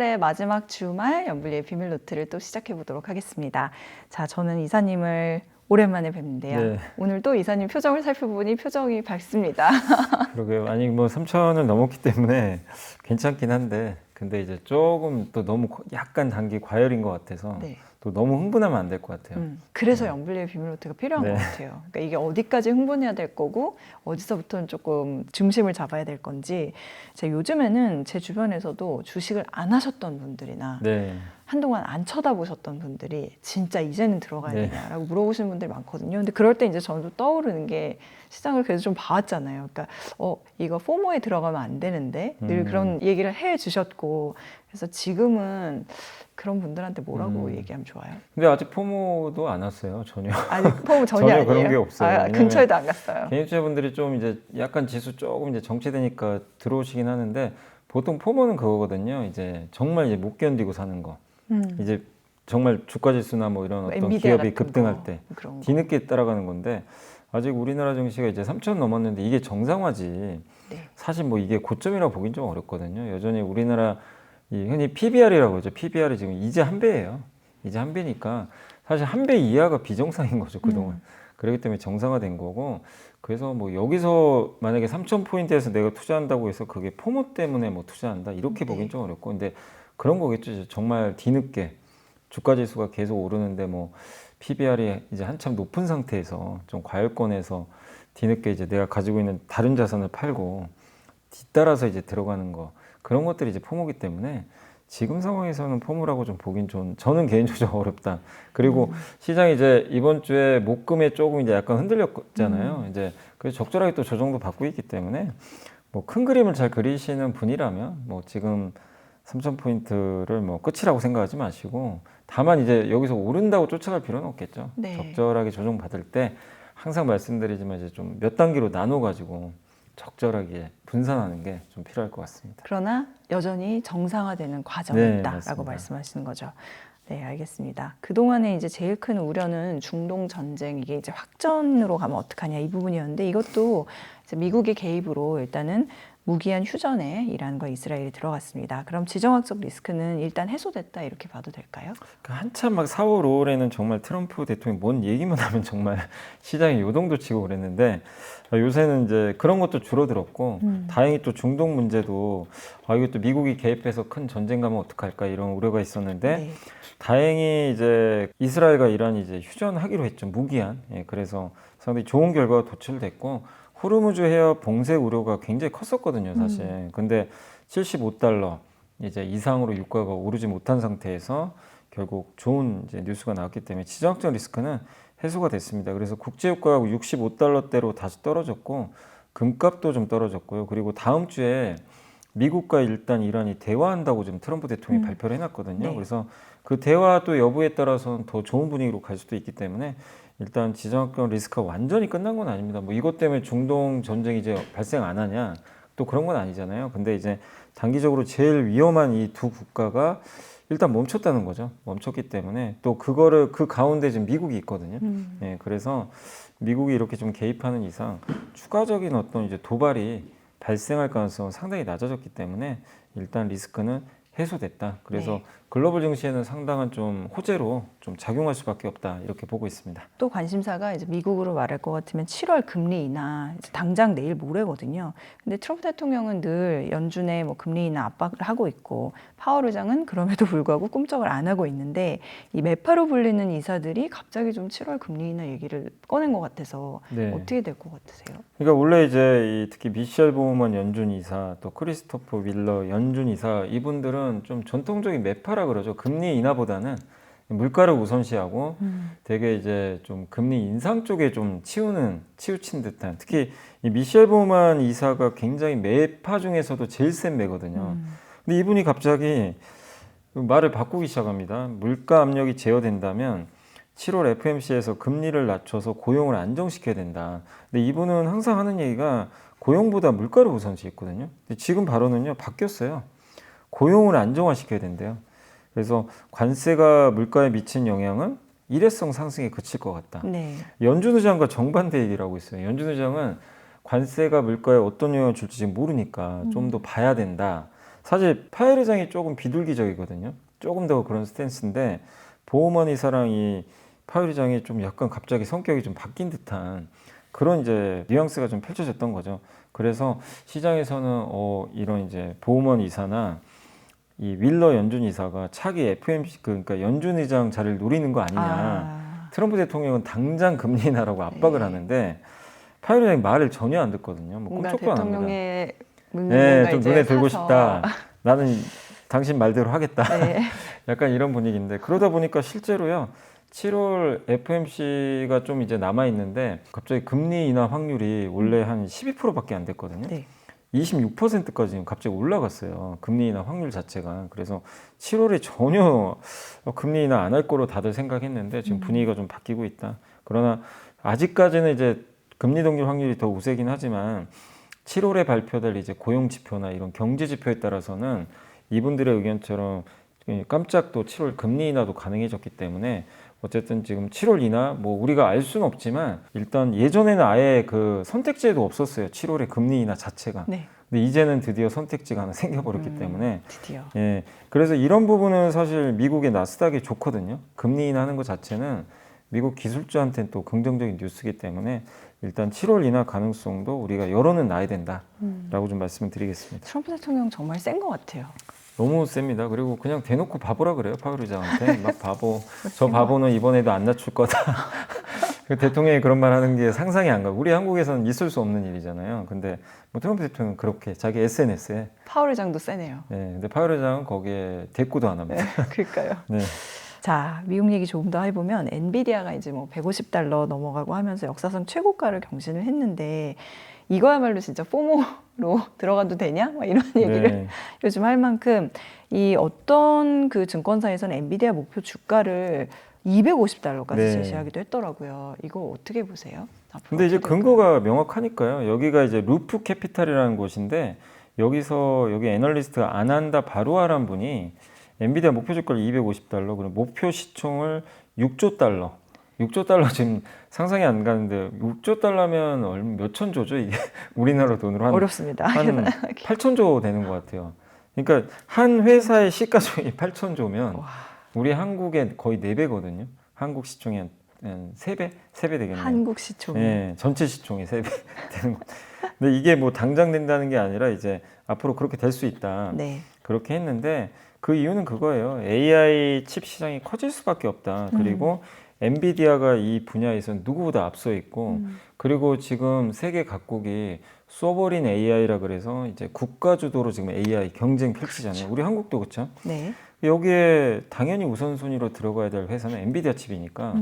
12월의 마지막 주말 연불리의 비밀 노트를 또 시작해 보도록 하겠습니다. 자, 저는 이사님을 오랜만에 뵙는데요. 네. 오늘 또 이사님 표정을 살펴보니 표정이 밝습니다. 그러게요. 아니 뭐 3천을 넘었기 때문에 괜찮긴 한데 근데 이제 조금 또 너무 약간 단기 과열인 것 같아서 네. 또 너무 흥분하면 안 될 것 같아요. 그래서 연불리의 비밀 노트가 필요한 네. 것 같아요. 그러니까 이게 어디까지 흥분해야 될 거고 어디서부터는 조금 중심을 잡아야 될 건지. 제가 요즘에는 제 주변에서도 주식을 안 하셨던 분들이나 네. 한동안 안 쳐다보셨던 분들이 진짜 이제는 들어가야 네. 되냐라고 물어보시는 분들이 많거든요. 근데 그럴 때 이제 저는 또 떠오르는 게 시장을 그래도 좀 봐왔잖아요. 그러니까 이거 포모에 들어가면 안 되는데 늘 그런 얘기를 해 주셨고, 그래서 지금은 그런 분들한테 뭐라고 얘기하면 좋아요? 근데 아직 포모도 안 왔어요. 전혀. 아니, 포모 전혀 전혀 아니에요? 그런 게 없어요. 왜냐면 근처에도 안 갔어요. 개인투자분들이 좀 이제 약간 지수 조금 이제 정체되니까 들어오시긴 하는데 보통 포모는 그거거든요. 이제 정말 이제 못 견디고 사는 거. 이제 정말 주가 지수나 뭐 이런 어떤 엔비디아 기업이 같은 급등할 거, 때 그런 거. 뒤늦게 따라가는 건데 아직 우리나라 증시가 이제 3천 넘었는데 이게 정상화지. 네. 사실 뭐 이게 고점이라고 보긴 좀 어렵거든요. 여전히 우리나라 이 흔히 PBR이라고 하죠. PBR이 지금 이제 한 배예요. 이제 한 배니까 사실 한 배 이하가 비정상인 거죠, 그동안. 그렇기 때문에 정상화된 거고, 그래서 뭐 여기서 만약에 3,000포인트에서 내가 투자한다고 해서 그게 포모 때문에 뭐 투자한다 이렇게 보긴 좀 어렵고, 근데 그런 거겠죠. 정말 뒤늦게 주가 지수가 계속 오르는데 뭐 PBR이 이제 한참 높은 상태에서 좀 과열권에서 뒤늦게 이제 내가 가지고 있는 다른 자산을 팔고 뒤따라서 이제 들어가는 거, 그런 것들이 이제 포모기 때문에 지금 상황에서는 포모라고 좀 보긴 좀 저는 개인적으로 어렵다. 그리고 시장이 이제 이번 주에 목금에 조금 이제 약간 흔들렸잖아요. 이제 그래서 적절하게 또 조정도 받고 있기 때문에 뭐 큰 그림을 잘 그리시는 분이라면 뭐 지금 3,000포인트를 뭐 끝이라고 생각하지 마시고, 다만 이제 여기서 오른다고 쫓아갈 필요는 없겠죠. 네. 적절하게 조정 받을 때 항상 말씀드리지만 이제 좀 몇 단계로 나눠 가지고 적절하게 분산하는 게 좀 필요할 것 같습니다. 그러나 여전히 정상화되는 과정이 네, 있다라고 맞습니다. 말씀하시는 거죠. 네, 알겠습니다. 그동안에 이제 제일 큰 우려는 중동 전쟁, 이게 이제 확전으로 가면 어떡하냐 이 부분이었는데, 이것도 이제 미국의 개입으로 일단은 무기한 휴전에 이란과 이스라엘이 들어갔습니다. 그럼 지정학적 리스크는 일단 해소됐다 이렇게 봐도 될까요? 한참 막 4월, 5월에는 정말 트럼프 대통령이 뭔 얘기만 하면 정말 시장이 요동도 치고 그랬는데 요새는 이제 그런 것도 줄어들었고 다행히 또 중동 문제도 이것도 미국이 개입해서 큰 전쟁 가면 어떡할까 이런 우려가 있었는데 네. 다행히 이제 이스라엘과 이란이 이제 휴전하기로 했죠. 무기한. 예, 그래서 상당히 좋은 결과가 도출됐고 호르무즈 해협 봉쇄 우려가 굉장히 컸었거든요, 사실. 근데 75달러 이제 이상으로 유가가 오르지 못한 상태에서 결국 좋은 이제 뉴스가 나왔기 때문에 지정학적 리스크는 해소가 됐습니다. 그래서 국제유가가 65달러대로 다시 떨어졌고 금값도 좀 떨어졌고요. 그리고 다음 주에 미국과 일단 이란이 대화한다고 지금 트럼프 대통령이 발표를 해놨거든요. 네. 그래서 그 대화 또 여부에 따라서는 더 좋은 분위기로 갈 수도 있기 때문에 일단 지정학적 리스크가 완전히 끝난 건 아닙니다. 뭐 이것 때문에 중동 전쟁이 이제 발생 안 하냐? 또 그런 건 아니잖아요. 근데 이제 단기적으로 제일 위험한 이 두 국가가 일단 멈췄다는 거죠. 멈췄기 때문에 또 그거를 그 가운데 지금 미국이 있거든요. 예, 그래서 미국이 이렇게 좀 개입하는 이상 추가적인 어떤 이제 도발이 발생할 가능성은 상당히 낮아졌기 때문에 일단 리스크는 해소됐다. 그래서 네. 글로벌 증시에는 상당한 좀 호재로 좀 작용할 수밖에 없다. 이렇게 보고 있습니다. 또 관심사가 이제 미국으로 말할 것 같으면 7월 금리 인하, 이제 당장 내일 모레거든요. 근데 트럼프 대통령은 늘 연준에 뭐 금리 인하 압박을 하고 있고, 파월 의장은 그럼에도 불구하고 꿈쩍을 안 하고 있는데, 이 매파로 불리는 이사들이 갑자기 좀 7월 금리 인하 얘기를 꺼낸 것 같아서 네. 어떻게 될 것 같으세요? 그러니까 원래 이제 특히 미셸 보우먼 연준 이사, 또 크리스토퍼 윌러 연준 이사, 이분들은 좀 전통적인 매파라 그러죠. 금리 인하보다는 물가를 우선시하고 되게 이제 좀 금리 인상 쪽에 좀 치우친 듯한, 특히 이 미셸 보우먼 이사가 굉장히 매파 중에서도 제일 센 매거든요. 근데 이분이 갑자기 말을 바꾸기 시작합니다. 물가 압력이 제어된다면 7월 FMC에서 금리를 낮춰서 고용을 안정시켜야 된다. 근데 이분은 항상 하는 얘기가 고용보다 물가를 우선시했거든요. 근데 지금 발언은요, 바뀌었어요. 고용을 안정화시켜야 된대요. 그래서 관세가 물가에 미친 영향은 일회성 상승에 그칠 것 같다. 네. 연준 의장과 정반대 얘기를 하고 있어요. 연준 의장은 관세가 물가에 어떤 영향을 줄지 지금 모르니까 좀 더 봐야 된다. 사실 파열 회장이 조금 비둘기적이거든요. 조금 더 그런 스탠스인데 보우먼 이사랑 이 파열 회장이 좀 약간 갑자기 성격이 좀 바뀐 듯한 그런 이제 뉘앙스가 좀 펼쳐졌던 거죠. 그래서 시장에서는 이런 이제 보우먼 이사나 이 윌러 연준 이사가 차기 FOMC 그러니까 연준 의장 자리를 노리는 거 아니냐. 트럼프 대통령은 당장 금리 인하라고 압박을 네. 하는데 파열 회장이 말을 전혀 안 듣거든요. 뭐 뭔가 꿈쩍도 안 합니다. 대통령의 묻는 네, 뭔가 좀 이제 눈에 들고 사서. 싶다. 나는 당신 말대로 하겠다. 네. 약간 이런 분위기인데 그러다 보니까 실제로요. 7월 FOMC가 좀 이제 남아 있는데 갑자기 금리 인하 확률이 원래 한 12%밖에 안 됐거든요. 네. 26%까지 지금 갑자기 올라갔어요. 금리 인하 확률 자체가. 그래서 7월에 전혀 금리 인하 안 할 거로 다들 생각했는데 지금 분위기가 좀 바뀌고 있다. 그러나 아직까지는 이제 금리 동결 확률이 더 우세긴 하지만 7월에 발표될 이제 고용 지표나 이런 경제 지표에 따라서는 이분들의 의견처럼 깜짝 또 7월 금리 인하도 가능해졌기 때문에 어쨌든 지금 7월 인하 뭐 우리가 알 수는 없지만 일단 예전에는 아예 그 선택지에도 없었어요. 7월에 금리 인하 자체가. 네. 근데 이제는 드디어 선택지가 하나 생겨버렸기 때문에 드디어. 예. 그래서 이런 부분은 사실 미국의 나스닥이 좋거든요. 금리 인하하는 것 자체는 미국 기술주한테는 또 긍정적인 뉴스이기 때문에 일단 7월 인하 가능성도 우리가 열어는 놔야 된다라고 좀 말씀을 드리겠습니다. 트럼프 대통령 정말 센 것 같아요. 너무 셉니다. 그리고 그냥 대놓고 바보라 그래요. 파월 의장한테. 막 바보. 저 바보는 이번에도 안 낮출 거다. 그 대통령이 그런 말 하는 게 상상이 안 가고 우리 한국에서는 있을 수 없는 일이잖아요. 근데 뭐 트럼프 대통령은 그렇게 자기 SNS에 파월 회장도 세네요. 네, 근데 파월 의장은 거기에 대꾸도 안 합니다. 그러니까요. 네. 자, 미국 얘기 조금 더 해보면 엔비디아가 이제 뭐 $150 넘어가고 하면서 역사상 최고가를 경신을 했는데 이거야말로 진짜 포모로 들어가도 되냐? 막 이런 얘기를 네. 요즘 할 만큼 이 어떤 그 증권사에서는 엔비디아 목표 주가를 $250까지 네. 제시하기도 했더라고요. 이거 어떻게 보세요? 앞으로 근데 이제 어떻게 될까요? 근거가 명확하니까요. 여기가 이제 루프 캐피탈이라는 곳인데 여기서 여기 애널리스트 아난다 바루아라는 분이 엔비디아 목표 주가를 $250, 그리고 목표 시총을 $6조. 6조 달러 지금 상상이 안 가는데 6조 달러면 얼마 몇천 조죠 이게 우리나라 돈으로 어렵습니다. 한 8천 조 되는 것 같아요. 그러니까 한 회사의 시가총액이 8천 조면 와. 우리 한국의 거의 4배거든요. 한국 시총이 한 3배? 3배 되겠네요. 한국 시총. 네, 전체 시총의 3배 되는 것. 근데 이게 뭐 당장 된다는 게 아니라 이제 앞으로 그렇게 될 수 있다. 네. 그렇게 했는데 그 이유는 그거예요. AI 칩 시장이 커질 수밖에 없다. 그리고 엔비디아가 이 분야에서 누구보다 앞서 있고 그리고 지금 세계 각국이 소버린 AI라 그래서 이제 국가 주도로 지금 AI 경쟁 펼치잖아요. 우리 한국도 그렇죠. 네. 여기에 당연히 우선순위로 들어가야 될 회사는 엔비디아 칩이니까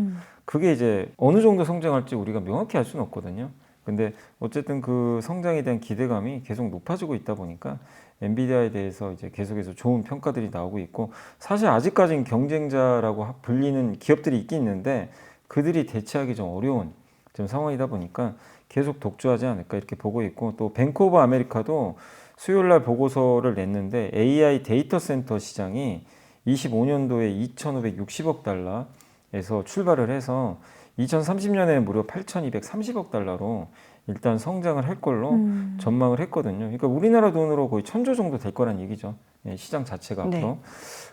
그게 이제 어느 정도 성장할지 우리가 명확히 알 수는 없거든요. 근데 어쨌든 그 성장에 대한 기대감이 계속 높아지고 있다 보니까 엔비디아에 대해서 이제 계속해서 좋은 평가들이 나오고 있고 사실 아직까지는 경쟁자라고 불리는 기업들이 있긴 있는데 그들이 대체하기 좀 어려운 지금 상황이다 보니까 계속 독주하지 않을까 이렇게 보고 있고 또 뱅크 오브 아메리카도 수요일 날 보고서를 냈는데 AI 데이터 센터 시장이 25년도에 2,560억 달러에서 출발을 해서 2030년에는 무려 8,230억 달러로 일단 성장을 할 걸로 전망을 했거든요. 그러니까 우리나라 돈으로 거의 1,000조 정도 될 거란 얘기죠. 예, 시장 자체가 앞으로. 네.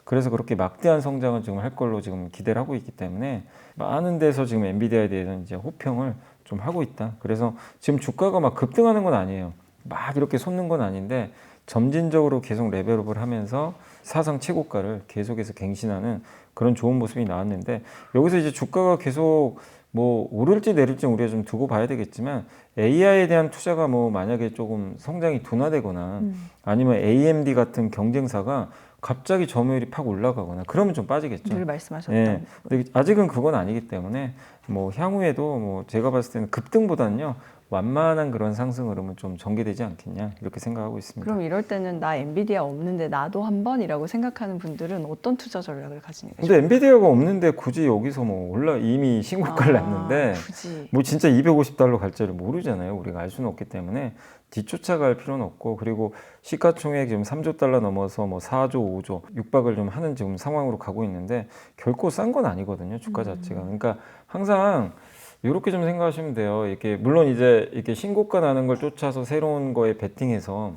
그래서 그렇게 막대한 성장을 지금 할 걸로 지금 기대를 하고 있기 때문에 많은 데서 지금 엔비디아에 대해서는 이제 호평을 좀 하고 있다. 그래서 지금 주가가 막 급등하는 건 아니에요. 막 이렇게 솟는 건 아닌데 점진적으로 계속 레벨업을 하면서 사상 최고가를 계속해서 갱신하는 그런 좋은 모습이 나왔는데 여기서 이제 주가가 계속 뭐 오를지 내릴지 우리가 좀 두고 봐야 되겠지만 AI에 대한 투자가 뭐 만약에 조금 성장이 둔화되거나 아니면 AMD 같은 경쟁사가 갑자기 점유율이 팍 올라가거나 그러면 좀 빠지겠죠. 늘 말씀하셨던. 예. 근데 아직은 그건 아니기 때문에 뭐 향후에도 뭐 제가 봤을 때는 급등보다는요 완만한 그런 상승 흐름은 좀 전개되지 않겠냐 이렇게 생각하고 있습니다. 그럼 이럴 때는 나 엔비디아 없는데 나도 한번이라고 생각하는 분들은 어떤 투자 전략을 가지는 게 근데 엔비디아가 없는데 굳이 여기서 뭐 이미 신고가를 났는데 굳이. 뭐 진짜 $250 갈지를 모르잖아요. 우리가 알 수는 없기 때문에 뒤쫓아갈 필요는 없고 그리고 시가총액 지금 3조 달러 넘어서 뭐 4조, 5조 육박을 좀 하는 지금 상황으로 가고 있는데 결코 싼 건 아니거든요. 주가 자체가. 그러니까 항상 이렇게 좀 생각하시면 돼요. 이렇게 물론 이제 이렇게 신고가 나는 걸 쫓아서 새로운 거에 베팅해서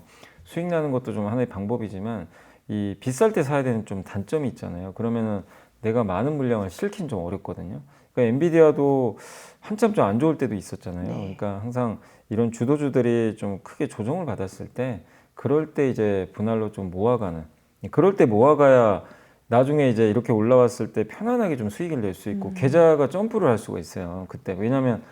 수익 나는 것도 좀 하나의 방법이지만 이 비쌀 때 사야 되는 좀 단점이 있잖아요. 그러면은 내가 많은 물량을 실긴 좀 어렵거든요. 그러니까 엔비디아도 한참 좀 안 좋을 때도 있었잖아요. 네. 그러니까 항상 이런 주도주들이 좀 크게 조정을 받았을 때 그럴 때 이제 분할로 좀 모아가는, 그럴 때 모아가야 나중에 이제 이렇게 올라왔을 때 편안하게 좀 수익을 낼 수 있고 계좌가 점프를 할 수가 있어요. 그때 왜냐하면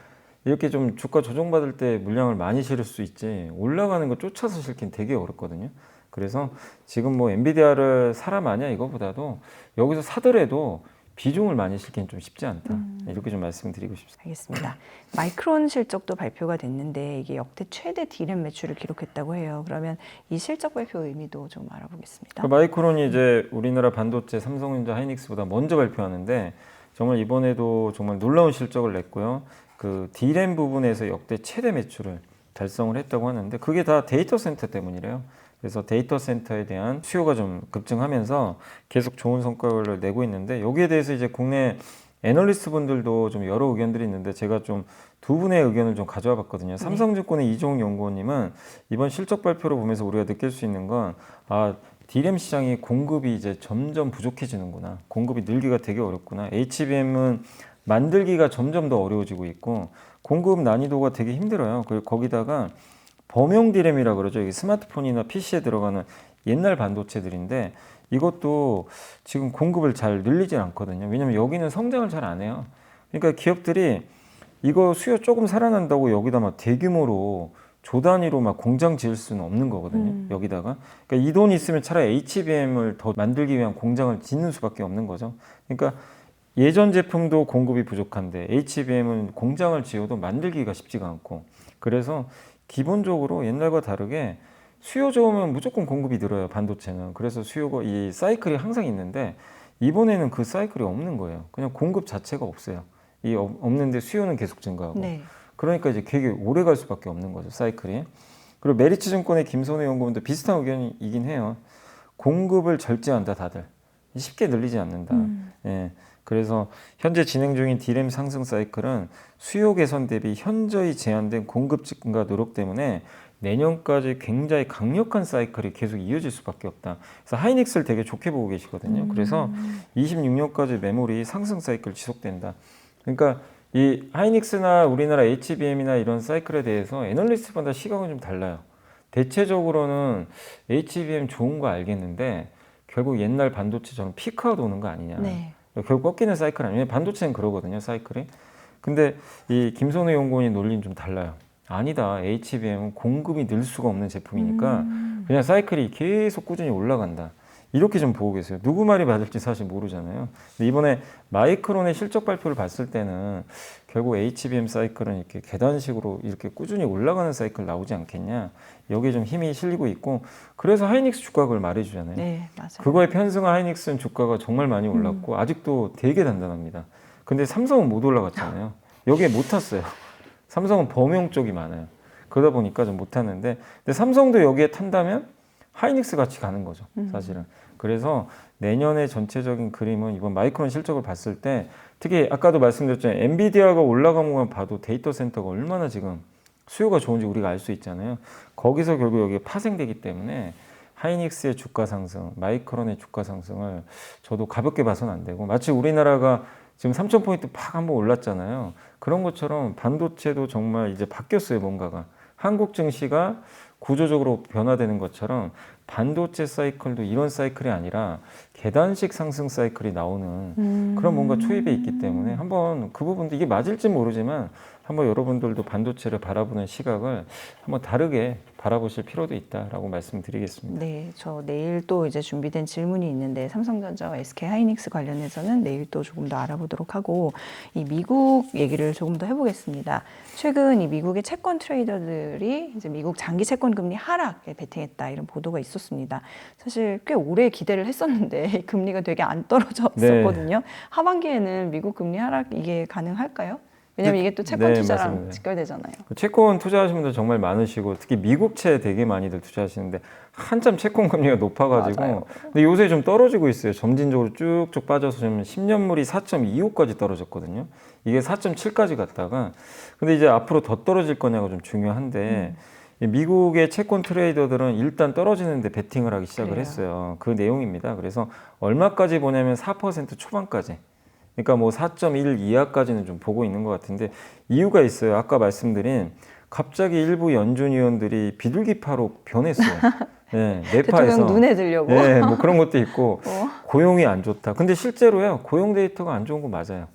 이렇게 좀 주가 조정받을 때 물량을 많이 실을 수 있지 올라가는 거 쫓아서 실긴 되게 어렵거든요. 그래서 지금 뭐 엔비디아를 사라 마냐 이거보다도 여기서 사더라도 비중을 많이 실기는 좀 쉽지 않다. 이렇게 좀 말씀드리고 싶습니다. 알겠습니다. 마이크론 실적도 발표가 됐는데 이게 역대 최대 D램 매출을 기록했다고 해요. 그러면 이 실적 발표 의미도 좀 알아보겠습니다. 그 마이크론이 이제 우리나라 반도체 삼성전자 하이닉스보다 먼저 발표하는데 정말 이번에도 정말 놀라운 실적을 냈고요. 그 D램 부분에서 역대 최대 매출을 달성을 했다고 하는데 그게 다 데이터 센터 때문이래요. 그래서 데이터 센터에 대한 수요가 좀 급증하면서 계속 좋은 성과를 내고 있는데 여기에 대해서 이제 국내 애널리스트 분들도 좀 여러 의견들이 있는데 제가 좀 두 분의 의견을 좀 가져와 봤거든요. 삼성증권의 이종욱 연구원님은 이번 실적 발표를 보면서 우리가 느낄 수 있는 건 D램 시장이 공급이 이제 점점 부족해지는구나. 공급이 늘기가 되게 어렵구나. HBM은 만들기가 점점 더 어려워지고 있고 공급 난이도가 되게 힘들어요. 그리고 거기다가 범용 D램이라 그러죠. 이게 스마트폰이나 PC에 들어가는 옛날 반도체들인데 이것도 지금 공급을 잘 늘리진 않거든요. 왜냐면 여기는 성장을 잘 안 해요. 그러니까 기업들이 이거 수요 조금 살아난다고 여기다 막 대규모로 조 단위로 막 공장 지을 수는 없는 거거든요. 여기다가. 그러니까 이 돈이 있으면 차라리 HBM을 더 만들기 위한 공장을 짓는 수밖에 없는 거죠. 그러니까 예전 제품도 공급이 부족한데 HBM은 공장을 지어도 만들기가 쉽지가 않고 그래서 기본적으로 옛날과 다르게 수요 좋으면 무조건 공급이 늘어요. 반도체는. 그래서 수요가 이 사이클이 항상 있는데 이번에는 그 사이클이 없는 거예요. 그냥 공급 자체가 없어요. 이 없는데 수요는 계속 증가하고. 네. 그러니까 이제 되게 오래 갈 수밖에 없는 거죠. 사이클이. 그리고 메리츠증권의 김선우 연구원도 비슷한 의견이긴 해요. 공급을 절제한다 다들. 쉽게 늘리지 않는다. 예. 그래서 현재 진행 중인 D램 상승 사이클은 수요 개선 대비 현저히 제한된 공급 증가 노력 때문에 내년까지 굉장히 강력한 사이클이 계속 이어질 수밖에 없다. 그래서 하이닉스를 되게 좋게 보고 계시거든요. 그래서 26년까지 메모리 상승 사이클 지속된다. 그러니까 이 하이닉스나 우리나라 HBM이나 이런 사이클에 대해서 애널리스트마다 시각은 좀 달라요. 대체적으로는 HBM 좋은 거 알겠는데 결국 옛날 반도체처럼 피크아웃 오는 거 아니냐. 네. 결국 꺾이는 사이클 아니에요. 반도체는 그러거든요, 사이클이. 근데 이 김선우 연구원의 논리는 좀 달라요. 아니다. HBM은 공급이 늘 수가 없는 제품이니까 그냥 사이클이 계속 꾸준히 올라간다. 이렇게 좀 보고 계세요. 누구 말이 맞을지 사실 모르잖아요. 근데 이번에 마이크론의 실적 발표를 봤을 때는 결국 HBM 사이클은 이렇게 계단식으로 이렇게 꾸준히 올라가는 사이클 나오지 않겠냐. 여기에 좀 힘이 실리고 있고 그래서 하이닉스 주가가 그걸 말해주잖아요. 네, 맞아요. 그거에 편승한 하이닉스는 주가가 정말 많이 올랐고 아직도 되게 단단합니다. 근데 삼성은 못 올라갔잖아요. 여기에 못 탔어요. 삼성은 범용 쪽이 많아요. 그러다 보니까 좀 못 탔는데 근데 삼성도 여기에 탄다면 하이닉스 같이 가는 거죠. 사실은. 그래서 내년의 전체적인 그림은 이번 마이크론 실적을 봤을 때 특히 아까도 말씀드렸잖아요. 엔비디아가 올라간 것만 봐도 데이터 센터가 얼마나 지금 수요가 좋은지 우리가 알 수 있잖아요. 거기서 결국 여기에 파생되기 때문에 하이닉스의 주가 상승, 마이크론의 주가 상승을 저도 가볍게 봐서는 안 되고 마치 우리나라가 지금 3,000포인트 팍 한번 올랐잖아요. 그런 것처럼 반도체도 정말 이제 바뀌었어요, 뭔가가. 한국 증시가 구조적으로 변화되는 것처럼 반도체 사이클도 이런 사이클이 아니라 계단식 상승 사이클이 나오는 그런 뭔가 초입에 있기 때문에 한번 그 부분도 이게 맞을지 모르지만 한번 여러분들도 반도체를 바라보는 시각을 한번 다르게 바라보실 필요도 있다라고 말씀드리겠습니다. 네, 저 내일 또 이제 준비된 질문이 있는데 삼성전자와 SK 하이닉스 관련해서는 내일 또 조금 더 알아보도록 하고 이 미국 얘기를 조금 더 해보겠습니다. 최근 이 미국의 채권 트레이더들이 이제 미국 장기 채권 금리 하락에 베팅했다 이런 보도가 있었습니다. 사실 꽤 오래 기대를 했었는데 금리가 되게 안 떨어졌었거든요. 하반기에는 미국 금리 하락 이게 가능할까요? 왜냐면 이게 또 채권 네, 투자랑 맞습니다. 직결되잖아요. 채권 투자하시는 분들 정말 많으시고 특히 미국채 되게 많이들 투자하시는데 한참 채권 금리가 높아가지고 맞아요. 근데 요새 좀 떨어지고 있어요. 점진적으로 쭉쭉 빠져서 지금 10년물이 4.25까지 떨어졌거든요. 이게 4.7까지 갔다가 근데 이제 앞으로 더 떨어질 거냐가 좀 중요한데 미국의 채권 트레이더들은 일단 떨어지는데 베팅을 하기 시작을 그래요. 했어요. 그 내용입니다. 그래서 얼마까지 보냐면 4% 초반까지. 그러니까 뭐 4.1 이하까지는 좀 보고 있는 것 같은데 이유가 있어요. 아까 말씀드린 갑자기 일부 연준 위원들이 비둘기파로 변했어요. 네, 대통령 내파에서. 눈에 들려고. 네, 뭐 그런 것도 있고 어. 고용이 안 좋다. 근데 실제로요, 고용 데이터가 안 좋은 거 맞아요.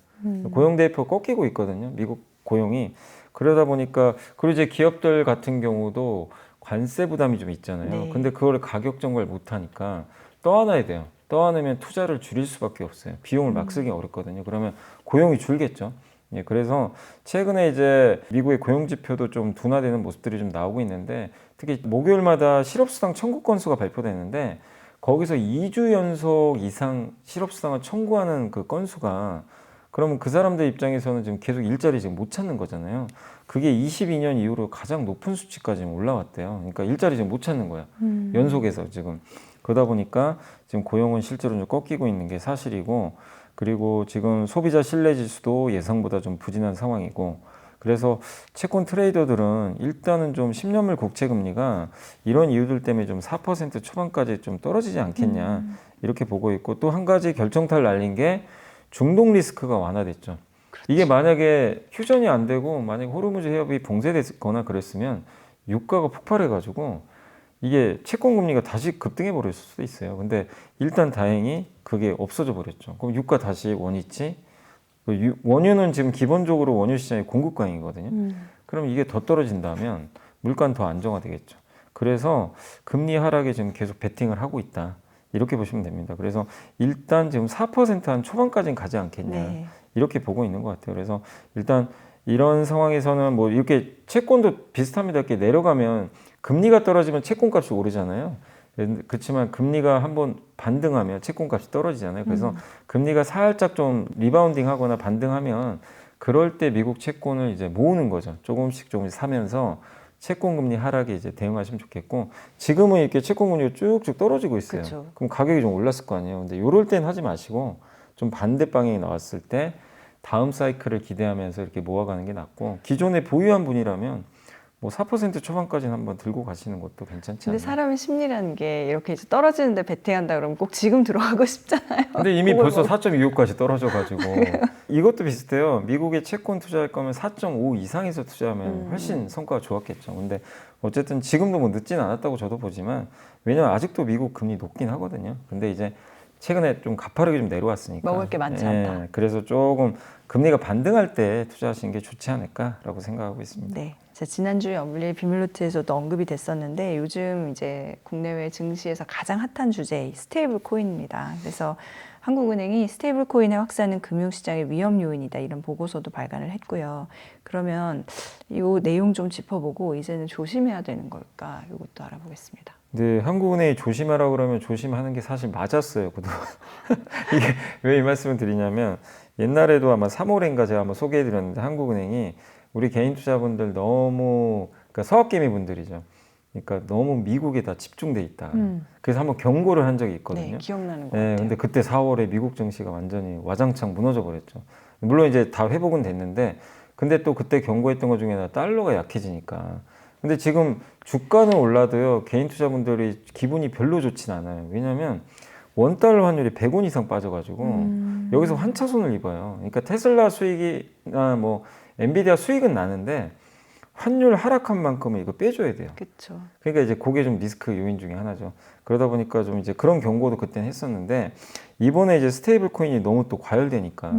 고용 데이터 꺾이고 있거든요. 미국 고용이. 그러다 보니까 그리고 이제 기업들 같은 경우도 관세 부담이 좀 있잖아요. 네. 근데 그걸 가격 정보를 못 하니까 떠안아야 돼요. 떠안으면 투자를 줄일 수밖에 없어요. 비용을 막 쓰기 어렵거든요. 그러면 고용이 줄겠죠. 예, 그래서 최근에 이제 미국의 고용 지표도 좀 둔화되는 모습들이 좀 나오고 있는데 특히 목요일마다 실업수당 청구 건수가 발표되는데 거기서 2주 연속 이상 실업수당을 청구하는 그 건수가 그러면 그 사람들 입장에서는 지금 계속 일자리 지금 못 찾는 거잖아요. 그게 22년 이후로 가장 높은 수치까지 올라왔대요. 그러니까 일자리 지금 못 찾는 거야. 연속해서 지금. 그러다 보니까 지금 고용은 실제로 좀 꺾이고 있는 게 사실이고 그리고 지금 소비자 신뢰 지수도 예상보다 좀 부진한 상황이고 그래서 채권 트레이더들은 일단은 좀 10년물 국채 금리가 이런 이유들 때문에 좀 4% 초반까지 좀 떨어지지 않겠냐 이렇게 보고 있고 또 한 가지 결정타를 날린 게 중동 리스크가 완화됐죠. 이게 만약에 휴전이 안 되고 만약에 호르무즈 해협이 봉쇄됐거나 그랬으면 유가가 폭발해가지고 이게 채권 금리가 다시 급등해 버렸을 수도 있어요. 근데 일단 다행히 그게 없어져 버렸죠. 그럼 유가 다시 원위치. 원유는 지금 기본적으로 원유 시장이 공급강이거든요. 그럼 이게 더 떨어진다면 물가는 더 안정화되겠죠. 그래서 금리 하락에 지금 계속 베팅을 하고 있다. 이렇게 보시면 됩니다. 그래서 일단 지금 4%한 초반까지는 가지 않겠냐. 네. 이렇게 보고 있는 것 같아요. 그래서 일단 이런 상황에서는 뭐 이렇게 채권도 비슷합니다. 이렇게 내려가면 금리가 떨어지면 채권값이 오르잖아요. 그렇지만 금리가 한번 반등하면 채권값이 떨어지잖아요. 그래서 금리가 살짝 좀 리바운딩 하거나 반등하면 그럴 때 미국 채권을 이제 모으는 거죠. 조금씩 사면서 채권 금리 하락에 이제 대응하시면 좋겠고 지금은 이렇게 채권 금리가 쭉쭉 떨어지고 있어요. 그쵸. 그럼 가격이 좀 올랐을 거 아니에요. 근데 이럴 땐 하지 마시고 좀 반대 방향이 나왔을 때 다음 사이클을 기대하면서 이렇게 모아가는 게 낫고 기존에 보유한 분이라면 뭐 4% 초반까지는 한번 들고 가시는 것도 괜찮지 근데 않나요? 사람의 심리라는 게 이렇게 이제 떨어지는데 베팅한다 그러면 꼭 지금 들어가고 싶잖아요. 근데 이미 그걸 벌써 뭐- 4.25까지 떨어져가지고 이것도 비슷해요. 미국에 채권 투자할 거면 4.5 이상에서 투자하면 훨씬 성과가 좋았겠죠. 근데 어쨌든 지금도 뭐 늦진 않았다고 저도 보지만 왜냐면 아직도 미국 금리 높긴 하거든요. 근데 이제 최근에 좀 가파르게 좀 내려왔으니까 먹을 게 많지 않다. 그래서 조금 금리가 반등할 때 투자하시는 게 좋지 않을까라고 생각하고 있습니다. 네. 자, 지난주에 업리 비밀노트에서도 언급이 됐었는데 요즘 이제 국내외 증시에서 가장 핫한 주제 스테이블 코인입니다. 그래서 한국은행이 스테이블 코인의 확산은 금융시장의 위험 요인이다 이런 보고서도 발간을 했고요. 그러면 이 내용 좀 짚어보고 이제는 조심해야 되는 걸까 이것도 알아보겠습니다. 근데 한국은행이 조심하라 그러면 조심하는 게 사실 맞았어요. 그동안. 이게 왜 이 말씀을 드리냐면 옛날에도 아마 3월인가 제가 한번 소개해드렸는데 한국은행이 우리 개인 투자분들 너무 그러니까 서학개미 분들이죠. 그러니까 너무 미국에 다 집중돼 있다. 그래서 한번 경고를 한 적이 있거든요. 네, 기억나는 것 네, 같아요. 근데 그때 4월에 미국 증시가 완전히 와장창 무너져 버렸죠. 물론 이제 다 회복은 됐는데 근데 또 그때 경고했던 것 중에 하나 달러가 약해지니까. 근데 지금 주가는 올라도요. 개인 투자분들이 기분이 별로 좋진 않아요. 왜냐하면 원달러 환율이 100원 이상 빠져가지고 여기서 환차손을 입어요. 그러니까 테슬라 수익이나 뭐 엔비디아 수익은 나는데 환율 하락한 만큼은 이거 빼줘야 돼요. 그렇죠. 그러니까 이제 그게 좀 리스크 요인 중에 하나죠. 그러다 보니까 좀 이제 그런 경고도 그때는 했었는데 이번에 이제 스테이블 코인이 너무 또 과열되니까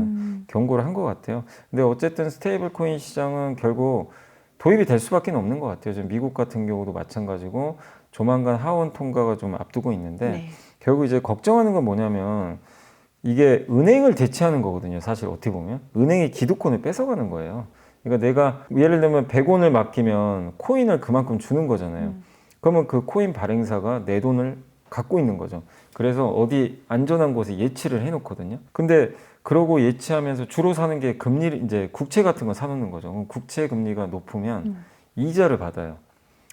경고를 한 것 같아요. 근데 어쨌든 스테이블 코인 시장은 결국 도입이 될 수밖에 없는 것 같아요. 지금 미국 같은 경우도 마찬가지고 조만간 하원 통과가 좀 앞두고 있는데 네. 결국 이제 걱정하는 건 뭐냐면 이게 은행을 대체하는 거거든요. 사실 어떻게 보면 은행이 기득권을 뺏어가는 거예요. 그러니까 내가 예를 들면 100원을 맡기면 코인을 그만큼 주는 거잖아요. 그러면 그 코인 발행사가 내 돈을 갖고 있는 거죠. 그래서 어디 안전한 곳에 예치를 해놓거든요. 근데 그러고 예치하면서 주로 사는 게 금리 이제 국채 같은 거 사놓는 거죠. 그럼 국채 금리가 높으면 이자를 받아요.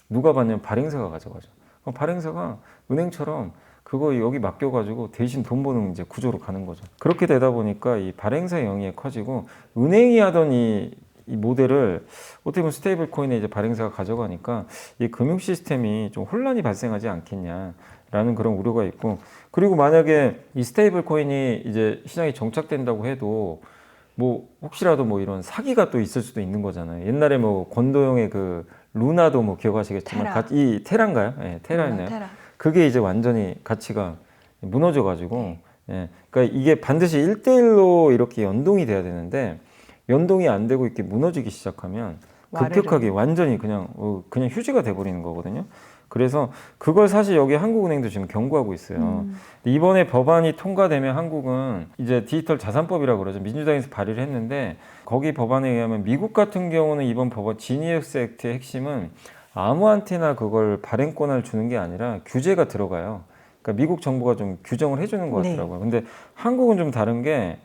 누가 받냐면 발행사가 가져가죠. 그럼 발행사가 은행처럼 그거 여기 맡겨가지고 대신 돈 버는 이제 구조로 가는 거죠. 그렇게 되다 보니까 이 발행사의 영향이 커지고 은행이 하던 이 이 모델을 어떻게 보면 스테이블 코인에 이제 발행사가 가져가니까 이 금융 시스템이 좀 혼란이 발생하지 않겠냐라는 그런 우려가 있고, 그리고 만약에 이 스테이블 코인이 이제 시장에 정착된다고 해도 뭐 혹시라도 뭐 이런 사기가 또 있을 수도 있는 거잖아요. 옛날에 뭐 권도영의 그 루나도 뭐 기억하시겠지만 테라. 이 테라인가요? 예, 테라였나요? 테라. 그게 이제 완전히 가치가 무너져 가지고 예, 그러니까 이게 반드시 1대1로 이렇게 연동이 돼야 되는데 연동이 안 되고 이렇게 무너지기 시작하면 급격하게 완전히 그냥 휴지가 돼 버리는 거거든요. 그래서 그걸 사실 여기 한국은행도 지금 경고하고 있어요. 이번에 법안이 통과되면 한국은 이제 디지털 자산법이라고 그러죠. 민주당에서 발의를 했는데 거기 법안에 의하면 미국 같은 경우는 이번 법안 지니어스 액트의 핵심은 아무한테나 그걸 발행권을 주는 게 아니라 규제가 들어가요. 그러니까 미국 정부가 좀 규정을 해주는 것 같더라고요. 근데 한국은 좀 다른 게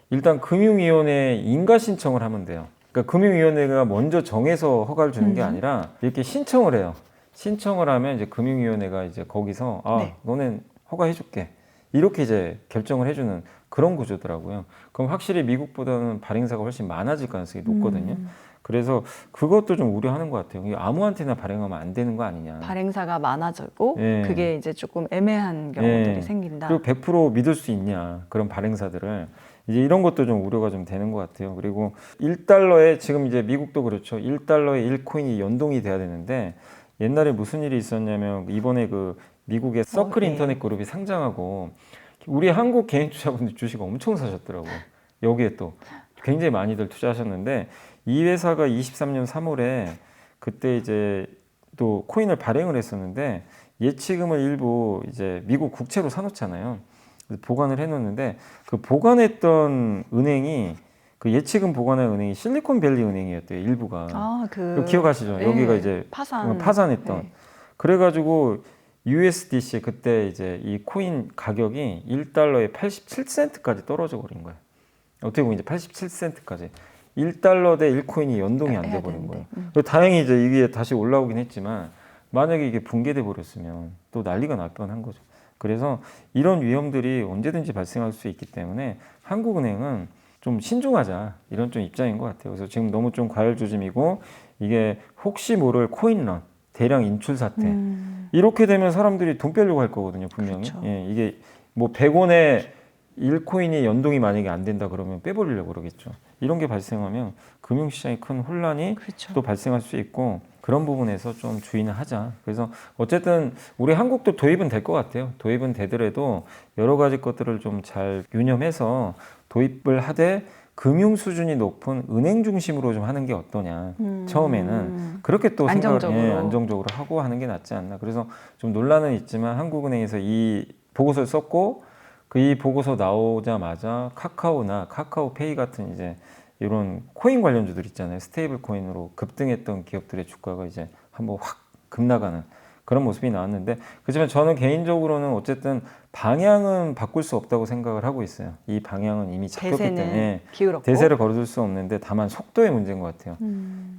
일단 금융위원회에 인가 신청을 하면 돼요. 그러니까 금융위원회가 먼저 정해서 허가를 주는 게 아니라 이렇게 신청을 해요. 신청을 하면 이제 금융위원회가 이제 거기서 너넨 허가해줄게. 이렇게 이제 결정을 해주는 그런 구조더라고요. 그럼 확실히 미국보다는 발행사가 훨씬 많아질 가능성이 높거든요. 그래서 그것도 좀 우려하는 것 같아요. 이게 아무한테나 발행하면 안 되는 거 아니냐. 발행사가 많아지고 예. 그게 이제 조금 애매한 경우들이 예. 생긴다. 그리고 100% 믿을 수 있냐 그런 발행사들을 이제 이런 것도 좀 우려가 좀 되는 것 같아요. 그리고 1달러에 지금 이제 미국도 그렇죠. 1달러에 1코인이 연동이 돼야 되는데 옛날에 무슨 일이 있었냐면 이번에 그 미국의 서클 네. 인터넷 그룹이 상장하고 우리 한국 개인 투자분들 주식 엄청 사셨더라고요. 여기에 또 굉장히 많이들 투자하셨는데 이 회사가 23년 3월에 그때 이제 또 코인을 발행을 했었는데 예치금을 일부 이제 미국 국채로 사놓잖아요. 보관을 해놓는데 그 보관했던 은행이 그 예치금 보관한 은행이 실리콘밸리 은행이었대요. 일부가. 그거 기억하시죠? 네. 여기가 이제 파산했던. 네. 그래가지고 USDC 그때 이제 이 코인 가격이 1달러에 87센트까지 떨어져 버린 거예요. 어떻게 보면 이제 87센트까지. 1달러 대 1코인이 연동이 안 돼 버린 거예요. 다행히 이제 이게 다시 올라오긴 했지만 만약에 이게 붕괴돼 버렸으면 또 난리가 날 뻔한 거죠. 그래서 이런 위험들이 언제든지 발생할 수 있기 때문에 한국은행은 좀 신중하자 이런 좀 입장인 것 같아요. 그래서 지금 너무 좀 과열조짐이고 이게 혹시 모를 코인런 대량 인출 사태 이렇게 되면 사람들이 돈 빼려고 할 거거든요, 분명히. 그렇죠. 예, 이게 뭐 100원에 1코인이 연동이 만약에 안 된다 그러면 빼버리려고 그러겠죠. 이런 게 발생하면 금융시장에 큰 혼란이 또 발생할 수 있고 그런 부분에서 좀 주의는 하자. 그래서 어쨌든 우리 한국도 도입은 될 것 같아요. 도입은 되더라도 여러 가지 것들을 좀 잘 유념해서 도입을 하되 금융 수준이 높은 은행 중심으로 좀 하는 게 어떠냐. 처음에는 그렇게 또 안정적으로 하고 하는 게 낫지 않나. 그래서 좀 논란은 있지만 한국은행에서 이 보고서를 썼고 이 보고서 나오자마자 카카오나 카카오페이 같은 이제 이런 코인 관련주들 있잖아요. 스테이블 코인으로 급등했던 기업들의 주가가 이제 한번 확 급나가는 그런 모습이 나왔는데 그렇지만 저는 개인적으로는 어쨌든 방향은 바꿀 수 없다고 생각을 하고 있어요. 이 방향은 이미 잡혔기 때문에 대세를 걸어둘 수 없는데 다만 속도의 문제인 것 같아요.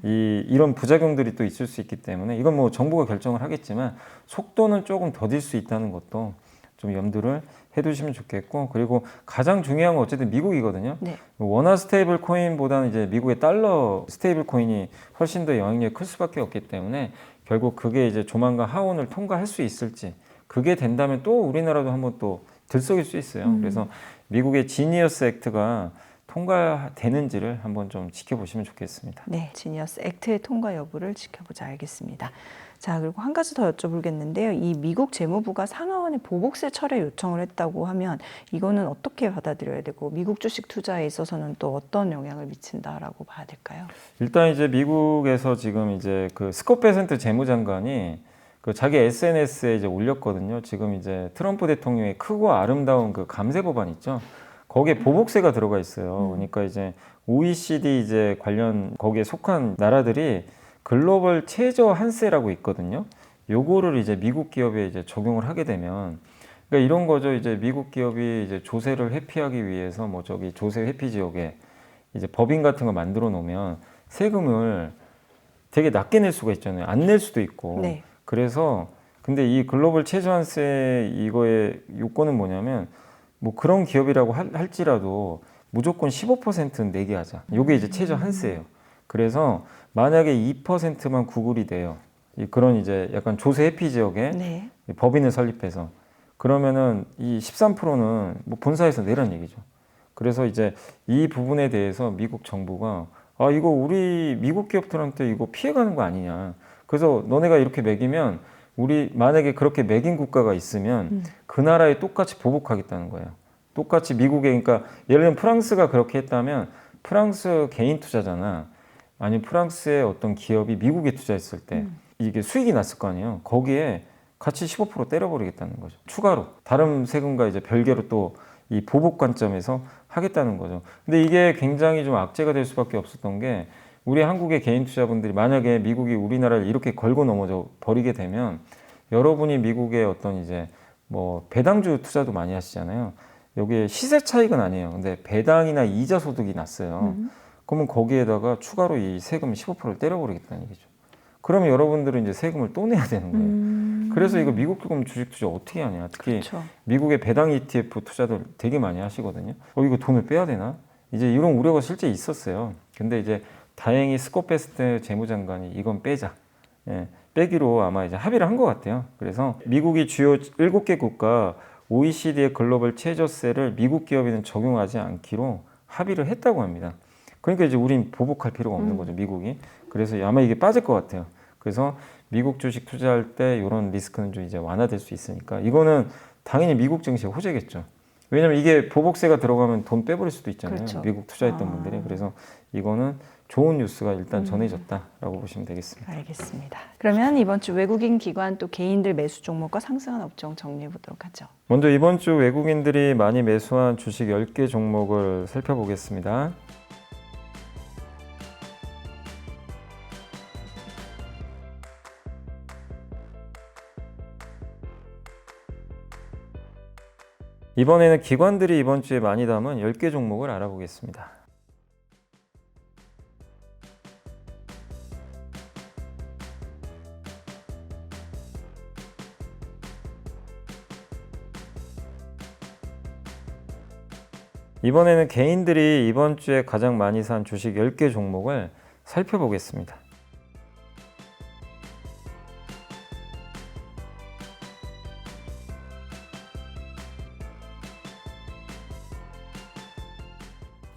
이런 부작용들이 또 있을 수 있기 때문에 이건 뭐 정부가 결정을 하겠지만 속도는 조금 더딜 수 있다는 것도 좀 염두를 해두시면 좋겠고 그리고 가장 중요한 건 어쨌든 미국이거든요. 네. 원화 스테이블 코인보다는 이제 미국의 달러 스테이블 코인이 훨씬 더 영향력이 클 수밖에 없기 때문에 결국 그게 이제 조만간 하원을 통과할 수 있을지 그게 된다면 또 우리나라도 한번 또 들썩일 수 있어요. 그래서 미국의 지니어스 액트가 통과되는지를 한번 좀 지켜보시면 좋겠습니다. 네, 지니어스 액트의 통과 여부를 지켜보자. 알겠습니다. 자, 그리고 한 가지 더 여쭤보겠는데요. 이 미국 재무부가 상하원에 보복세 철회 요청을 했다고 하면 이거는 어떻게 받아들여야 되고 미국 주식 투자에 있어서는 또 어떤 영향을 미친다라고 봐야 될까요? 일단 이제 미국에서 지금 이제 그 스콧 베센트 재무장관이 그 자기 SNS에 이제 올렸거든요. 지금 이제 트럼프 대통령의 크고 아름다운 그 감세 법안 있죠. 거기에 보복세가 들어가 있어요. 그러니까 이제 OECD 이제 관련 거기에 속한 나라들이 글로벌 최저 한세라고 있거든요. 요거를 이제 미국 기업에 이제 적용을 하게 되면 그러니까 이런 거죠. 이제 미국 기업이 이제 조세를 회피하기 위해서 뭐 저기 조세 회피 지역에 이제 법인 같은 거 만들어 놓으면 세금을 되게 낮게 낼 수가 있잖아요. 안 낼 수도 있고. 네. 그래서 근데 이 글로벌 최저한세 이거의 요건은 뭐냐면 뭐 그런 기업이라고 할지라도 무조건 15%는 내게 하자. 요게 이제 최저한세예요. 그래서 만약에 2%만 구글이 돼요. 그런 이제 약간 조세 회피 지역에 네. 법인을 설립해서 그러면은 이 13%는 뭐 본사에서 내란 얘기죠. 그래서 이제 이 부분에 대해서 미국 정부가 아 이거 우리 미국 기업들한테 이거 피해가는 거 아니냐. 그래서 너네가 이렇게 매기면 우리 만약에 그렇게 매긴 국가가 있으면 그 나라에 똑같이 보복하겠다는 거예요. 똑같이 미국에 그러니까 예를 들면 프랑스가 그렇게 했다면 프랑스 개인 투자자나 아니면 프랑스의 어떤 기업이 미국에 투자했을 때 이게 수익이 났을 거 아니에요. 거기에 같이 15% 때려버리겠다는 거죠. 추가로 다른 세금과 이제 별개로 또 이 보복 관점에서 하겠다는 거죠. 근데 이게 굉장히 좀 악재가 될 수밖에 없었던 게 우리 한국의 개인 투자분들이 만약에 미국이 우리나라를 이렇게 걸고 넘어져 버리게 되면 여러분이 미국의 어떤 이제 뭐 배당주 투자도 많이 하시잖아요. 여기에 시세 차익은 아니에요. 근데 배당이나 이자 소득이 났어요. 그러면 거기에다가 추가로 이 세금 15%를 때려버리겠다는 얘기죠. 그러면 여러분들은 이제 세금을 또 내야 되는 거예요. 그래서 이거 미국 기금 주식 투자 어떻게 하냐. 특히 그렇죠. 미국의 배당 ETF 투자들 되게 많이 하시거든요. 이거 돈을 빼야 되나? 이제 이런 우려가 실제 있었어요. 근데 이제 다행히 스콧 베스트 재무장관이 이건 빼자. 예, 빼기로 아마 이제 합의를 한 것 같아요. 그래서 미국이 주요 7개 국가 OECD의 글로벌 최저세를 미국 기업에는 적용하지 않기로 합의를 했다고 합니다. 그러니까 이제 우린 보복할 필요가 없는 거죠, 미국이. 그래서 아마 이게 빠질 것 같아요. 그래서 미국 주식 투자할 때 이런 리스크는 좀 이제 완화될 수 있으니까 이거는 당연히 미국 증시의 호재겠죠. 왜냐면 이게 보복세가 들어가면 돈 빼버릴 수도 있잖아요. 그렇죠. 미국 투자했던 분들이. 그래서 이거는 좋은 뉴스가 일단 전해졌다라고 보시면 되겠습니다. 알겠습니다. 그러면 이번 주 외국인 기관 또 개인들 매수 종목과 상승한 업종 정리해 보도록 하죠. 먼저 이번 주 외국인들이 많이 매수한 주식 10개 종목을 살펴보겠습니다. 이번에는 기관들이 이번 주에 많이 담은 10개 종목을 알아보겠습니다. 이번에는 개인들이 이번 주에 가장 많이 산 주식 10개 종목을 살펴보겠습니다.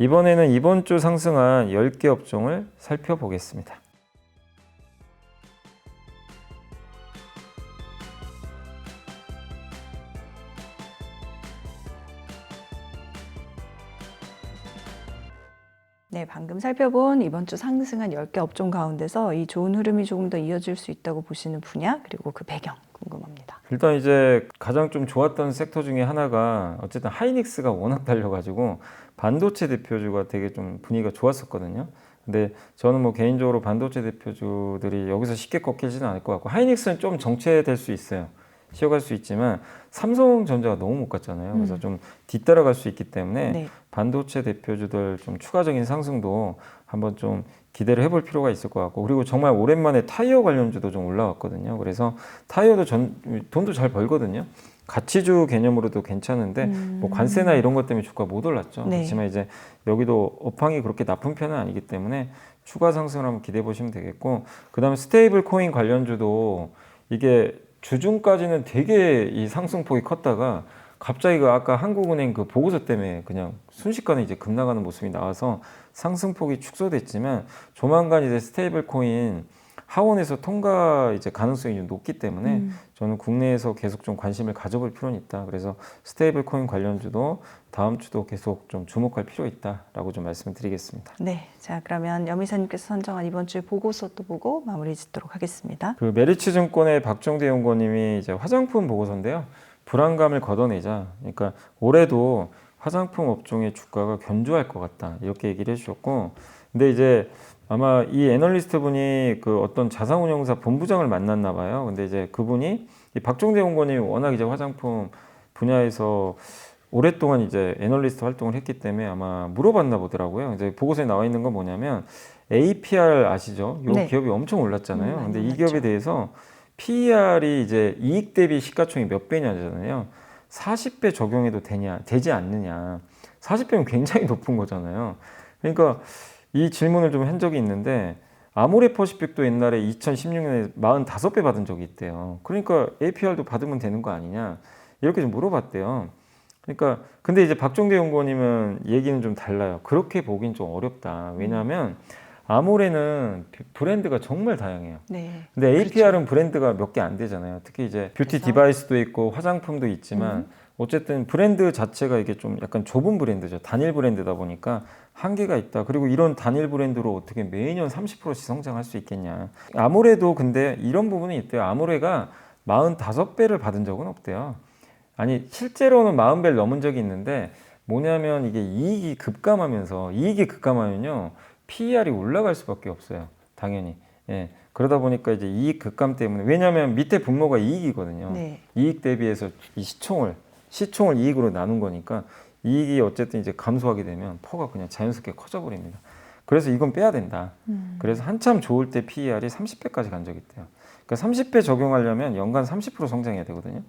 이번에는 이번 주 상승한 10개 업종을 살펴보겠습니다. 네, 방금 살펴본 이번 주 상승한 10개 업종 가운데서 이 좋은 흐름이 조금 더 이어질 수 있다고 보시는 분야 그리고 그 배경 궁금합니다. 일단 이제 가장 좀 좋았던 섹터 중에 하나가 어쨌든 하이닉스가 워낙 달려가지고 반도체 대표주가 되게 좀 분위기가 좋았었거든요. 근데 저는 뭐 개인적으로 반도체 대표주들이 여기서 쉽게 꺾이지는 않을 것 같고 하이닉스는 좀 정체될 수 있어요. 쉬어갈 수 있지만 삼성전자가 너무 못 갔잖아요. 그래서 좀 뒤따라갈 수 있기 때문에 네. 반도체 대표주들 좀 추가적인 상승도 한번 좀 기대를 해볼 필요가 있을 것 같고 그리고 정말 오랜만에 타이어 관련주도 좀 올라왔거든요. 그래서 타이어도 돈도 잘 벌거든요. 가치주 개념으로도 괜찮은데 뭐 관세나 이런 것 때문에 주가 못 올랐죠. 네. 그렇지만 이제 여기도 업황이 그렇게 나쁜 편은 아니기 때문에 추가 상승을 한번 기대해 보시면 되겠고 그다음에 스테이블 코인 관련주도 이게 주중까지는 되게 이 상승폭이 컸다가 갑자기 그 아까 한국은행 그 보고서 때문에 그냥 순식간에 이제 급나가는 모습이 나와서 상승폭이 축소됐지만 조만간 이제 스테이블 코인 하원에서 통과 이제 가능성이 좀 높기 때문에 저는 국내에서 계속 좀 관심을 가져볼 필요는 있다. 그래서 스테이블 코인 관련주도 다음 주도 계속 좀 주목할 필요 있다라고 좀 말씀을 드리겠습니다. 네, 자 그러면 염이사님께서 선정한 이번 주에 보고서도 보고 마무리 짓도록 하겠습니다. 그 메리츠증권의 박정대 연구원님이 이제 화장품 보고서인데요. 불안감을 걷어내자. 그러니까 올해도 화장품 업종의 주가가 견조할 것 같다. 이렇게 얘기를 해주셨고, 근데 이제 아마 이 애널리스트 분이 그 어떤 자산운용사 본부장을 만났나 봐요. 근데 이제 그분이 이 박정대 연구원님이 워낙 이제 화장품 분야에서 오랫동안 이제 애널리스트 활동을 했기 때문에 아마 물어봤나 보더라고요. 이제 보고서에 나와 있는 건 뭐냐면 APR 아시죠? 이 네. 기업이 엄청 올랐잖아요. 많이 근데 이 올랐죠. 기업에 대해서 PER이 이제 이익 대비 시가총이 몇 배냐잖아요. 40배 적용해도 되지 않느냐. 40배면 굉장히 높은 거잖아요. 그러니까 이 질문을 좀 한 적이 있는데 아모레퍼시픽도 옛날에 2016년에 45배 받은 적이 있대요. 그러니까 APR도 받으면 되는 거 아니냐 이렇게 좀 물어봤대요. 그러니까 근데 이제 박종대 연구원님은 얘기는 좀 달라요. 그렇게 보긴 좀 어렵다. 왜냐하면 아모레는 브랜드가 정말 다양해요. 네. 근데 그렇죠. APR은 브랜드가 몇 개 안 되잖아요. 특히 이제 뷰티 그래서? 디바이스도 있고 화장품도 있지만 어쨌든 브랜드 자체가 이게 좀 약간 좁은 브랜드죠. 단일 브랜드다 보니까 한계가 있다. 그리고 이런 단일 브랜드로 어떻게 매년 30%씩 성장할 수 있겠냐. 아모레도 근데 이런 부분이 있대요. 아모레가 45배를 받은 적은 없대요. 아니 실제로는 40배를 넘은 적이 있는데 뭐냐면 이게 이익이 급감하면요 PER이 올라갈 수밖에 없어요. 당연히. 예. 그러다 보니까 이제 이익 급감 때문에 왜냐하면 밑에 분모가 이익이거든요. 네. 이익 대비해서 이 시총을 이익으로 나눈 거니까 이익이 어쨌든 이제 감소하게 되면 퍼가 그냥 자연스럽게 커져 버립니다. 그래서 이건 빼야 된다. 그래서 한참 좋을 때 PER이 30배까지 간 적이 있대요. 그러니까 30배 적용하려면 연간 30% 성장해야 되거든요.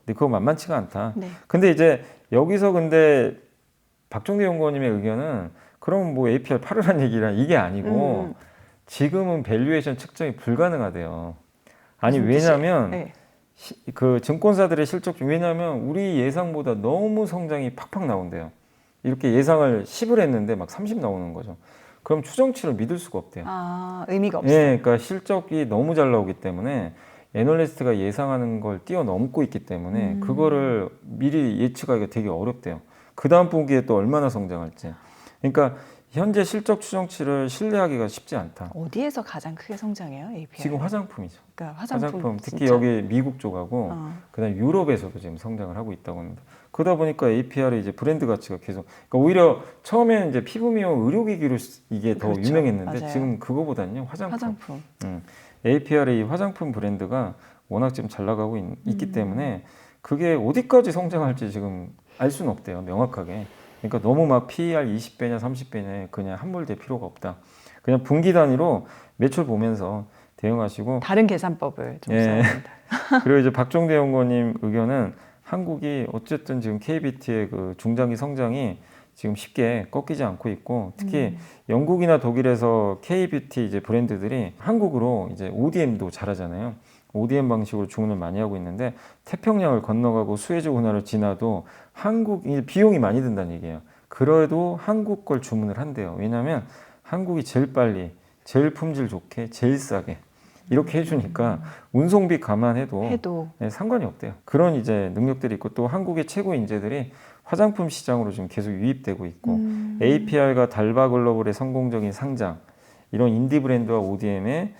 근데 그거 만만치가 않다. 네. 근데 이제 여기서 근데 박종대 연구원님의 의견은 그럼 뭐 APR 팔으란 얘기란 이게 아니고 지금은 밸류에이션 측정이 불가능하대요. 아니 무슨 뜻이에요? 왜냐면 네. 그 증권사들의 실적 중 왜냐면 우리 예상보다 너무 성장이 팍팍 나온대요. 이렇게 예상을 10을 했는데 막 30 나오는 거죠. 그럼 추정치를 믿을 수가 없대요. 아, 의미가 없어요. 예, 그러니까 실적이 너무 잘 나오기 때문에 애널리스트가 예상하는 걸 뛰어넘고 있기 때문에 그거를 미리 예측하기가 되게 어렵대요. 그 다음 분기에 또 얼마나 성장할지. 그러니까 현재 실적 추정치를 신뢰하기가 쉽지 않다. 어디에서 가장 크게 성장해요, APR? 지금 화장품이죠. 그러니까 화장품 특히 진짜. 여기 미국 쪽하고 어. 그다음 유럽에서도 지금 성장을 하고 있다고 합니다. 그러다 보니까 APR이 이제 브랜드 가치가 계속 그러니까 오히려 처음에는 이제 피부 미용 의료기기로 이게 더 그렇죠. 유명했는데 맞아요. 지금 그거보다는요 화장품. 화장품. APR의 이 화장품 브랜드가 워낙 지금 잘 나가고 있기 때문에 그게 어디까지 성장할지 지금 알 수는 없대요. 명확하게. 그러니까 너무 막 PER 20배냐 30배냐 그냥 함몰될 필요가 없다. 그냥 분기 단위로 매출 보면서 대응하시고 다른 계산법을 좀 예. 써야 된다. 그리고 이제 박종대 연구원님 의견은 한국이 어쨌든 지금 KBT의 그 중장기 성장이 지금 쉽게 꺾이지 않고 있고 특히 영국이나 독일에서 K-뷰티 이제 브랜드들이 한국으로 이제 ODM도 잘하잖아요. ODM 방식으로 주문을 많이 하고 있는데 태평양을 건너가고 수에즈 운하를 지나도 한국 비용이 많이 든다는 얘기예요. 그래도 한국 걸 주문을 한대요. 왜냐하면 한국이 제일 빨리, 제일 품질 좋게, 제일 싸게 이렇게 해주니까 운송비 감안해도 네, 상관이 없대요. 그런 이제 능력들이 있고 또 한국의 최고 인재들이 화장품 시장으로 지금 계속 유입되고 있고 APR과 달바글로벌의 성공적인 상장 이런 인디 브랜드와 ODM의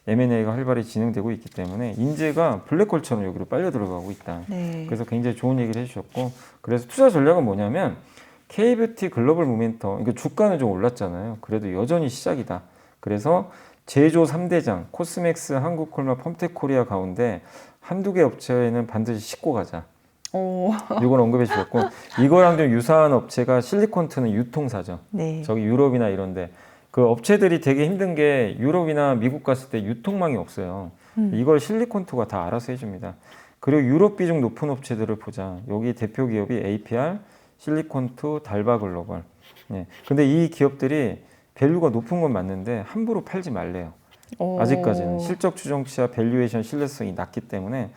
M&A가 활발히 진행되고 있기 때문에 인재가 블랙홀처럼 여기로 빨려 들어가고 있다. 네. 그래서 굉장히 좋은 얘기를 해주셨고 그래서 투자 전략은 뭐냐면 K뷰티 글로벌 모멘텀 그러니까 주가는 좀 올랐잖아요. 그래도 여전히 시작이다. 그래서 제조 3대장 코스맥스, 한국콜마, 펌텍코리아 가운데 한두 개 업체에는 반드시 싣고 가자. 오. 이걸 언급해 주셨고 이거랑 좀 유사한 업체가 실리콘트는 유통사죠. 네. 저기 유럽이나 이런데 그 업체들이 되게 힘든 게 유럽이나 미국 갔을 때 유통망이 없어요. 이걸 실리콘트가 다 알아서 해줍니다. 그리고 유럽 비중 높은 업체들을 보자. 여기 대표 기업이 APR, 실리콘트, 달바글로벌. 예. 근데 이 기업들이 밸류가 높은 건 맞는데 함부로 팔지 말래요. 오. 아직까지는 실적 추정치와 밸류에이션 신뢰성이 낮기 때문에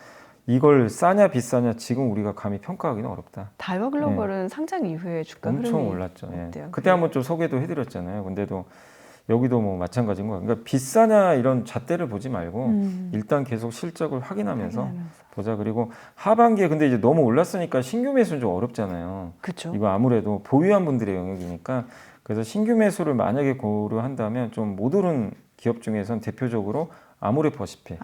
이걸 싸냐 비싸냐 지금 우리가 감히 평가하기는 어렵다. 달바글로벌은 상장 이후에 주가 엄청 흐름이 올랐죠. 예. 어때요? 그때 한번 좀 소개도 해드렸잖아요. 근데도 여기도 뭐 마찬가지인 거예요. 그러니까 비싸냐 이런 잣대를 보지 말고 일단 계속 실적을 확인하면서 보자. 그리고 하반기에 근데 이제 너무 올랐으니까 신규 매수는 좀 어렵잖아요. 그렇죠. 이거 아무래도 보유한 분들의 영역이니까 그래서 신규 매수를 만약에 고려한다면 좀 못 오른 기업 중에선 대표적으로 아모레퍼시픽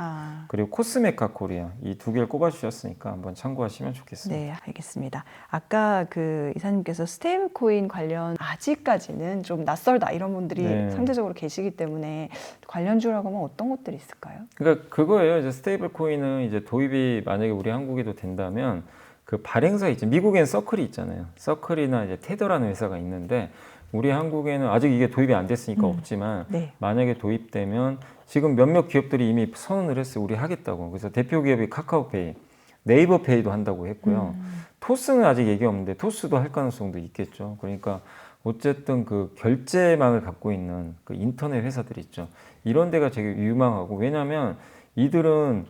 그리고 코스메카 코리아 이 두 개를 꼽아주셨으니까 한번 참고하시면 좋겠습니다. 네, 알겠습니다. 아까 그 이사님께서 스테이블 코인 관련 아직까지는 좀 낯설다 이런 분들이 네. 상대적으로 계시기 때문에 관련주라고 하면 어떤 것들이 있을까요? 그러니까 그거예요. 이제 스테이블 코인은 이제 도입이 만약에 우리 한국에도 된다면 그 발행사 있죠. 미국엔 서클이 있잖아요. 서클이나 이제 테더라는 회사가 있는데 우리 한국에는 아직 이게 도입이 안 됐으니까 없지만 네. 만약에 도입되면 지금 몇몇 기업들이 이미 선언을 했어요. 우리 하겠다고. 그래서 대표 기업이 카카오페이, 네이버페이도 한다고 했고요. 토스는 아직 얘기 없는데 토스도 할 가능성도 있겠죠. 그러니까 어쨌든 그 결제망을 갖고 있는 그 인터넷 회사들 있죠. 이런 데가 되게 유망하고, 왜냐하면 이들은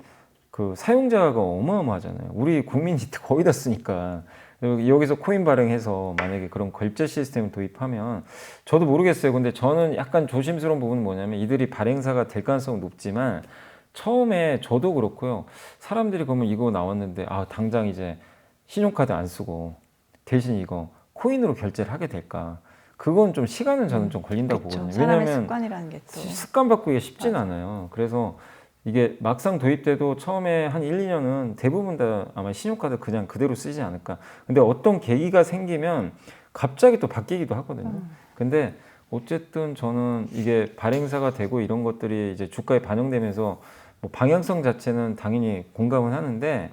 그 사용자가 어마어마하잖아요. 우리 국민이 거의 다 쓰니까. 여기서 코인 발행해서 만약에 그런 결제 시스템을 도입하면, 저도 모르겠어요. 근데 저는 약간 조심스러운 부분은 뭐냐면, 이들이 발행사가 될 가능성은 높지만 처음에 저도 그렇고요. 사람들이 그러면 이거 나왔는데 당장 이제 신용카드 안 쓰고 대신 이거 코인으로 결제를 하게 될까? 그건 좀 시간은 저는 좀 걸린다고 그쵸. 보거든요. 사람의 왜냐하면 습관이라는 게 또. 습관 바꾸기가 쉽진 않아요. 그래서 이게 막상 도입돼도 처음에 한 1, 2년은 대부분 다 아마 신용카드 그냥 그대로 쓰지 않을까. 근데 어떤 계기가 생기면 갑자기 또 바뀌기도 하거든요. 근데 어쨌든 저는 이게 발행사가 되고 이런 것들이 이제 주가에 반영되면서 뭐 방향성 자체는 당연히 공감은 하는데,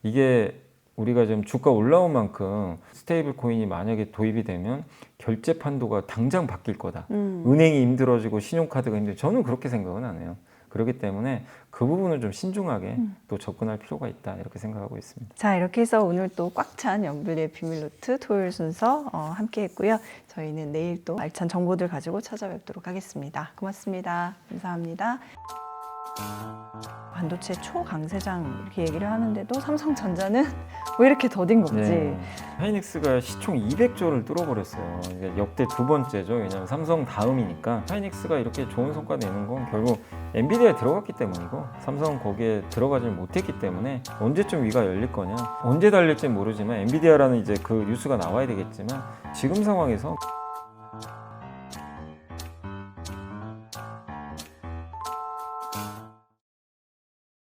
이게 우리가 지금 주가 올라온 만큼 스테이블 코인이 만약에 도입이 되면 결제 판도가 당장 바뀔 거다. 은행이 힘들어지고 신용카드가 저는 그렇게 생각은 안 해요. 그렇기 때문에 그 부분은 좀 신중하게 또 접근할 필요가 있다, 이렇게 생각하고 있습니다. 자, 이렇게 해서 오늘 또 꽉 찬 영블리의 비밀노트 토요일 순서 함께 했고요. 저희는 내일 또 알찬 정보들 가지고 찾아뵙도록 하겠습니다. 고맙습니다. 감사합니다. 반도체 초강세장 이렇게 얘기를 하는데도 삼성전자는 왜 이렇게 더딘 건지. 네. 하이닉스가 시총 200조를 뚫어버렸어요. 이게 역대 두 번째죠. 왜냐하면 삼성 다음이니까. 하이닉스가 이렇게 좋은 성과 내는 건 결국 엔비디아에 들어갔기 때문이고, 삼성은 거기에 들어가지 못했기 때문에 언제쯤 위가 열릴 거냐, 언제 달릴지 모르지만 엔비디아라는 이제 그 뉴스가 나와야 되겠지만, 지금 상황에서